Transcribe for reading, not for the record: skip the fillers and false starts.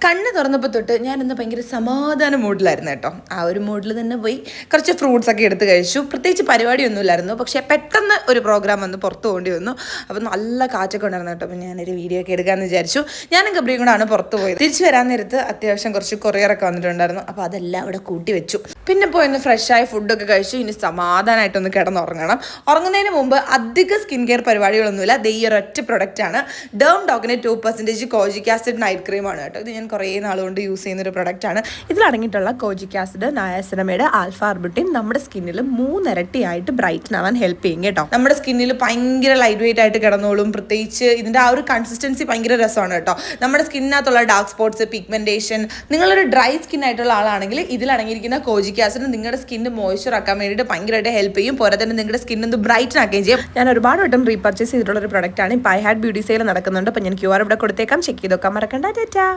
കണ്ണ് തുറന്നപ്പോൾ തൊട്ട് ഞാനിന്ന് ഭയങ്കര സമാധാന മൂഡിലായിരുന്നു കേട്ടോ. ആ ഒരു മൂഡിൽ തന്നെ പോയി കുറച്ച് ഫ്രൂട്ട്സ് ഒക്കെ എടുത്ത് കഴിച്ചു. പ്രത്യേകിച്ച് പരിപാടിയൊന്നുമില്ലായിരുന്നു, പക്ഷേ പെട്ടെന്ന് ഒരു പ്രോഗ്രാം വന്ന് പുറത്ത് പോകേണ്ടി വന്നു. അപ്പോൾ നല്ല കാറ്റൊക്കെ ഉണ്ടായിരുന്നു കേട്ടോ. അപ്പോൾ ഞാനൊരു വീഡിയോ ഒക്കെ എടുക്കാമെന്ന് വിചാരിച്ചു. ഞാനും ഗബ്രിയും കൂടാണ് പുറത്ത് പോയത്. തിരിച്ച് വരാൻ നേരത്ത് അത്യാവശ്യം കുറച്ച് കൊറിയറൊക്കെ വന്നിട്ടുണ്ടായിരുന്നു. അപ്പോൾ അതെല്ലാം അവിടെ കൂട്ടി വെച്ചു. പിന്നെ പോയി ഫ്രഷായ ഫുഡൊക്കെ കഴിച്ചു. ഇനി സമാധാനമായിട്ടൊന്ന് കിടന്നുറങ്ങണം. ഉറങ്ങുന്നതിന് മുമ്പ് അധികം സ്കിൻ കെയർ പരിപാടികളൊന്നുമില്ല. ഈ ഒരൊറ്റ പ്രൊഡക്റ്റാണ് ഡേം ഡോഗിൻ്റെ 2% കോജിക് ആസിഡ് നൈറ്റ് ക്രീമാണ് കേട്ടോ. ഇത് ഞാൻ കുറേ നാളുകൊണ്ട് യൂസ് ചെയ്യുന്നൊരു പ്രൊഡക്റ്റാണ്. ഇതിലടങ്ങിയിട്ടുള്ള kojic acid, niacinamide, alpha arbutin നമ്മുടെ സ്കിന്നിൽ 3 ഇരട്ടിയായിട്ട് ബ്രൈറ്റൻ ആവാൻ ഹെൽപ്പ് ചെയ്യും കേട്ടോ. നമ്മുടെ സ്കിന്നിൽ ഭയങ്കര ലൈറ്റ് വെയിറ്റ് ആയിട്ട് കിടന്നോളും. പ്രത്യേകിച്ച് ഇതിൻ്റെ ആ ഒരു കൺസിസ്റ്റൻസി ഭയങ്കര രസമാണ് കേട്ടോ. നമ്മുടെ സ്കിന്നിനകത്തുള്ള ഡാർക്ക് സ്പോട്ട്സ്, പിഗ്മെന്റേഷൻ, നിങ്ങളൊരു ഡ്രൈ സ്കിൻ ആയിട്ടുള്ള ആളാണെങ്കിൽ ഇതിലടങ്ങിയിരിക്കുന്ന കോജിക് ആസിഡ് നിങ്ങളുടെ സ്കിന്ന് മോയ്സ്ചർ ആക്കാൻ വേണ്ടിയിട്ട് ഭയങ്കരമായിട്ട് ഹെൽപ്പ് ചെയ്യും. പോരാ തന്നെ നിങ്ങളുടെ സ്കിൻ ഒന്ന് ബ്രൈറ്റൻ ആക്കുകയും ചെയ്യും. ഞാൻ ഒരുപാട് വട്ടം റീപർച്ചേസ് ചെയ്തിട്ടുള്ള ഒരു പ്രൊഡക്റ്റാണ്. ഇപ്പോൾ ഐ ഹാഡ് ബ്യൂട്ടി സെയിൽ നടക്കുന്നുണ്ട്. അപ്പോൾ ഞാൻ QR ഇവിടെ കൊടുത്തേക്കാം, ചെക്ക് ചെയ്ത് നോക്കാൻ മറക്കണ്ട. ടാറ്റാ.